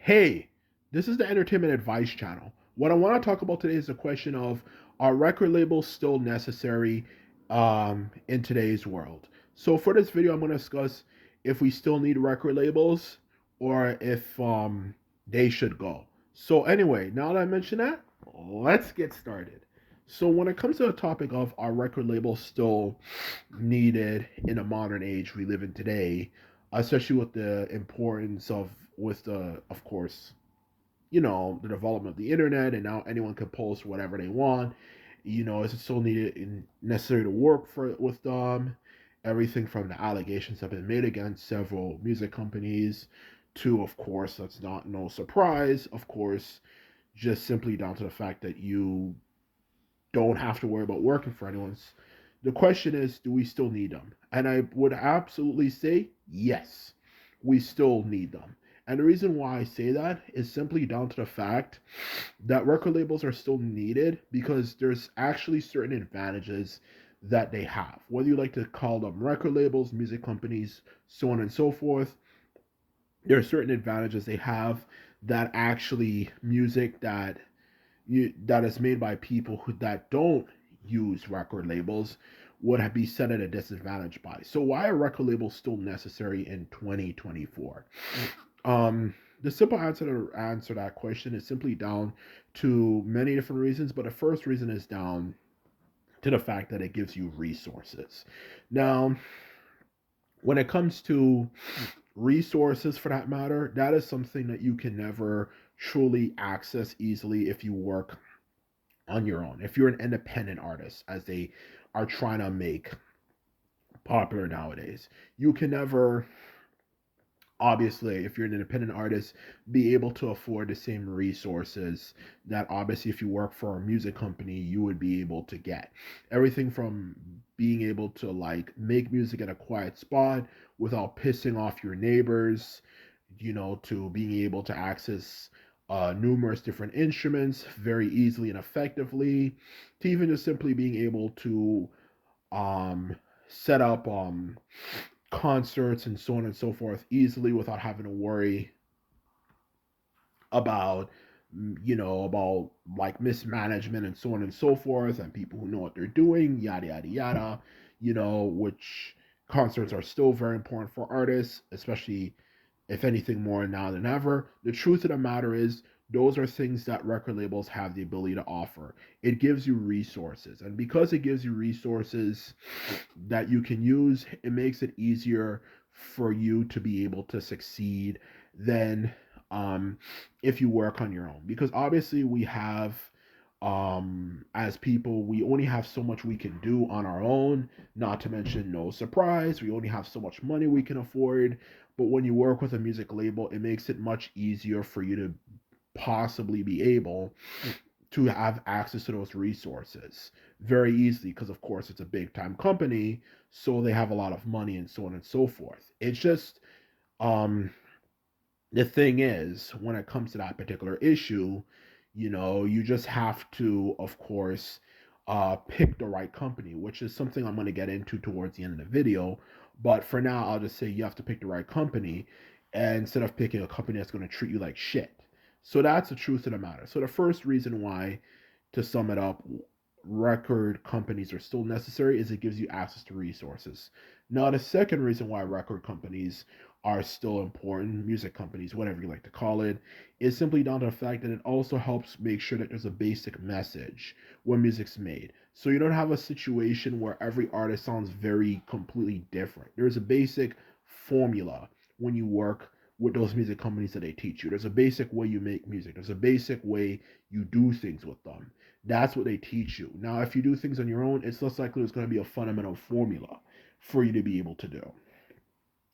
Hey, this is the Entertainment Advice Channel. What I want to talk about today is the question of, are record labels still necessary in today's world? So for this video, I'm going to discuss if we still need record labels or if they should go. So anyway, now that I mentioned that, let's get started. So when it comes to the topic of, are record labels still needed in a modern age we live in today, especially with the importance of, with the, of course, the development of the internet, and now anyone can post whatever they want. Is it still needed and necessary to work for with them? Everything from the allegations have been made against several music companies to, of course, that's not no surprise, of course, just simply down to the fact that you don't have to worry about working for anyone's. The question is, do we still need them? And I would absolutely say yes, we still need them. And the reason why I say that is simply down to the fact that record labels are still needed because there's actually certain advantages that they have. Whether you like to call them record labels, music companies, so on and so forth, there are certain advantages they have that actually music that is made by people that don't use record labels would be set at a disadvantage by. So why are record labels still necessary in 2024? The simple answer to that question is simply down to many different reasons, but the first reason is down to the fact that it gives you resources. Now, when it comes to resources for that matter, that is something that you can never truly access easily if you work on your own. If you're an independent artist, as they are trying to make popular nowadays, you can never, obviously, if you're an independent artist, be able to afford the same resources that obviously if you work for a music company you would be able to get. Everything from being able to like make music at a quiet spot without pissing off your neighbors, to being able to access numerous different instruments very easily and effectively, to even just simply being able to um, set up concerts and so on and so forth easily without having to worry about about like mismanagement and so on and so forth, and people who know what they're doing, yada yada yada, which concerts are still very important for artists, especially if anything more now than ever. The truth of the matter is, those are things that record labels have the ability to offer. It gives you resources, and because it gives you resources that you can use, it makes it easier for you to be able to succeed than um, if you work on your own. Because obviously, we have as people, we only have so much we can do on our own, not to mention, no surprise, we only have so much money we can afford. But when you work with a music label, it makes it much easier for you to possibly be able to have access to those resources very easily, because of course it's a big time company, so they have a lot of money and so on and so forth. It's just um the thing is, when it comes to that particular issue, you just have to, of course, pick the right company, which is something I'm going to get into towards the end of the video. But for now, I'll just say you have to pick the right company, and instead of picking a company that's going to treat you like shit. So that's the truth of the matter. So the first reason why, to sum it up, record companies are still necessary is it gives you access to resources. Now, the second reason why record companies are still important, music companies, whatever you like to call it, is simply down to the fact that it also helps make sure that there's a basic message when music's made. So you don't have a situation where every artist sounds very completely different. There's a basic formula when you work with those music companies that they teach you. There's a basic way you make music. There's a basic way you do things with them. That's what they teach you. Now, if you do things on your own, it's less likely there's going to be a fundamental formula for you to be able to do.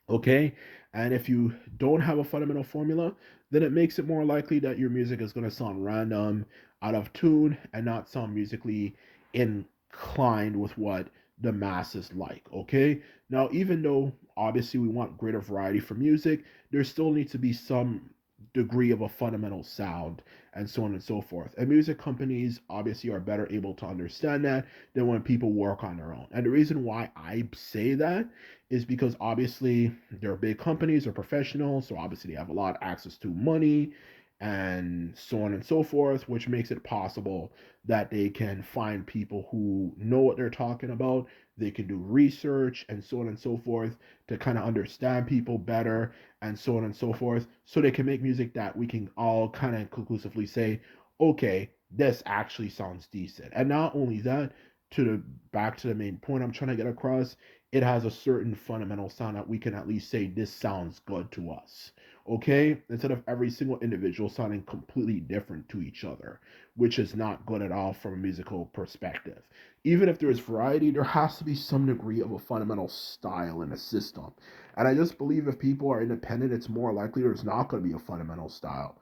Okay? And if you don't have a fundamental formula, then it makes it more likely that your music is going to sound random, out of tune, and not sound musically inclined with what the masses like. Okay? Now, even though obviously we want greater variety for music, there still needs to be some degree of a fundamental sound, and so on and so forth. And music companies obviously are better able to understand that than when people work on their own. And the reason why I say that is because obviously they're big companies, they're professionals, so obviously they have a lot of access to money and so on and so forth, which makes it possible that they can find people who know what they're talking about. They can do research and so on and so forth to kind of understand people better and so on and so forth, so they can make music that we can all kind of conclusively say, okay, this actually sounds decent. And not only that, to the back to the main point I'm trying to get across, it has a certain fundamental sound that we can at least say this sounds good to us. Okay, instead of every single individual sounding completely different to each other, which is not good at all from a musical perspective. Even if there is variety, there has to be some degree of a fundamental style in a system. And I just believe if people are independent, it's more likely there's not going to be a fundamental style.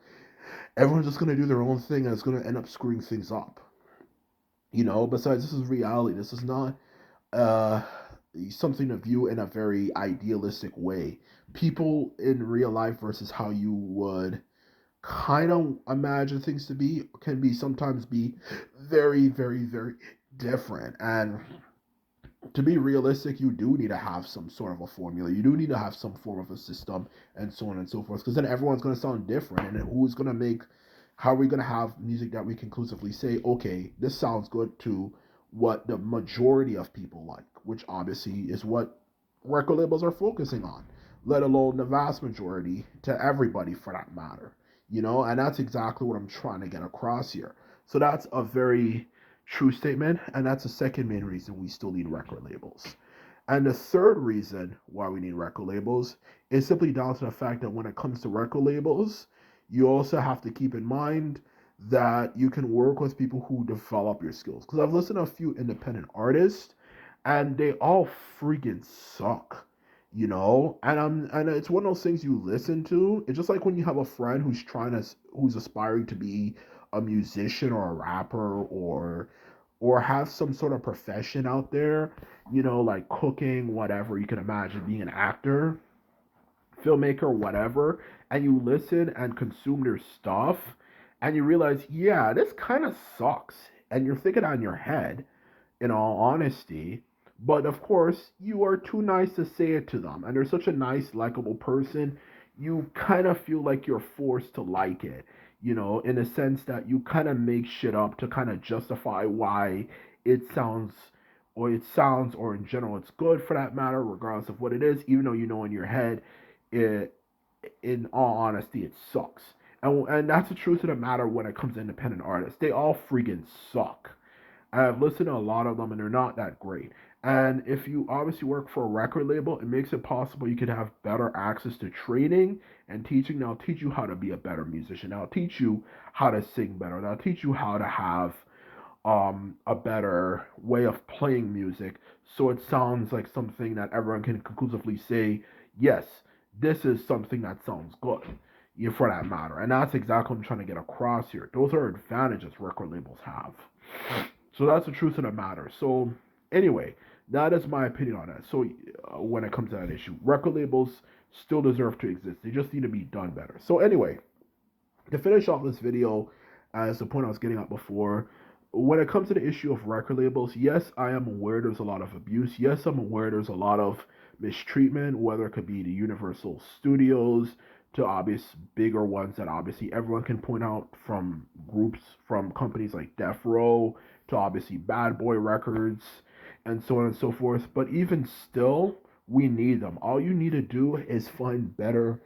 Everyone's just going to do their own thing and it's going to end up screwing things up. Besides, this is reality. This is not uh, something to view in a very idealistic way. People in real life versus how you would kind of imagine things to be can be sometimes be very, very, very different. And to be realistic, you do need to have some sort of a formula. You do need to have some form of a system and so on and so forth. Because then everyone's going to sound different. And who's going to make, how are we going to have music that we conclusively say, okay, this sounds good to what the majority of people like, which obviously is what record labels are focusing on, let alone the vast majority to everybody for that matter. And that's exactly what I'm trying to get across here. So that's a very true statement, and that's the second main reason we still need record labels. And the third reason why we need record labels is simply down to the fact that when it comes to record labels, you also have to keep in mind that you can work with people who develop your skills. Because I've listened to a few independent artists, and they all freaking suck. And it's one of those things you listen to. It's just like when you have a friend who's aspiring to be a musician or a rapper or have some sort of profession out there, like cooking, whatever you can imagine, being an actor, filmmaker, whatever, and you listen and consume their stuff, and you realize, yeah, this kind of sucks, and you're thinking on your head, in all honesty. But of course, you are too nice to say it to them, and they're such a nice, likable person, you kind of feel like you're forced to like it, in a sense that you kind of make shit up to kind of justify why it sounds or in general it's good for that matter, regardless of what it is, even though you know in your head it, in all honesty, it sucks. And that's the truth of the matter when it comes to independent artists. They all freaking suck. I've listened to a lot of them and they're not that great. And if you obviously work for a record label, it makes it possible you could have better access to training and teaching. They'll teach you how to be a better musician. They'll teach you how to sing better. They'll teach you how to have a better way of playing music so it sounds like something that everyone can conclusively say, yes, this is something that sounds good, for that matter. And that's exactly what I'm trying to get across here. Those are advantages record labels have. So that's the truth of the matter. So anyway, that is my opinion on that. So when it comes to that issue, record labels still deserve to exist. They just need to be done better. So anyway, to finish off this video, as the point I was getting at before, when it comes to the issue of record labels, yes, I am aware there's a lot of abuse. Yes, I'm aware there's a lot of mistreatment, whether it could be the Universal Studios to obvious bigger ones that obviously everyone can point out, from groups, from companies like Death Row to obviously Bad Boy Records and so on and so forth. But even still, we need them. All you need to do is find better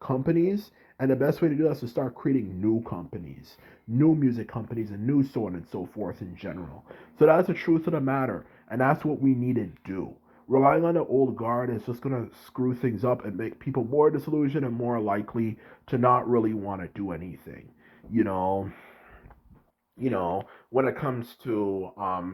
companies, and the best way to do that is to start creating new companies, new music companies, and new so on and so forth in general. So that's the truth of the matter, and that's what we need to do. Relying on the old guard is just going to screw things up and make people more disillusioned and more likely to not really want to do anything. You know, when it comes to or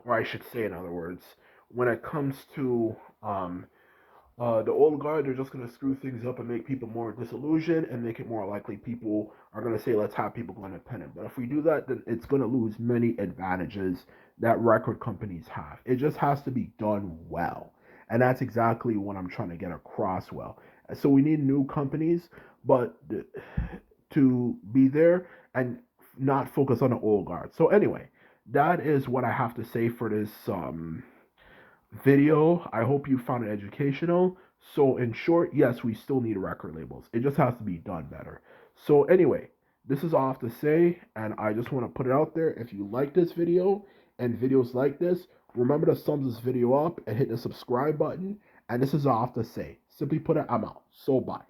I should say, in other words, when it comes to the old guard, they're just going to screw things up and make people more disillusioned and make it more likely people are going to say, let's have people go independent. But if we do that, then it's going to lose many advantages that record companies have. It just has to be done well. And that's exactly what I'm trying to get across well. So we need new companies, but to be there and not focus on the old guard. So anyway, that is what I have to say for this video. I hope you found it educational. So in short, yes, we still need record labels. It just has to be done better. So anyway, this is all I have to say, and I just want to put it out there. If you like this video and videos like this, remember to thumbs this video up and hit the subscribe button. And this is all I have to say. Simply put it, I'm out. So bye.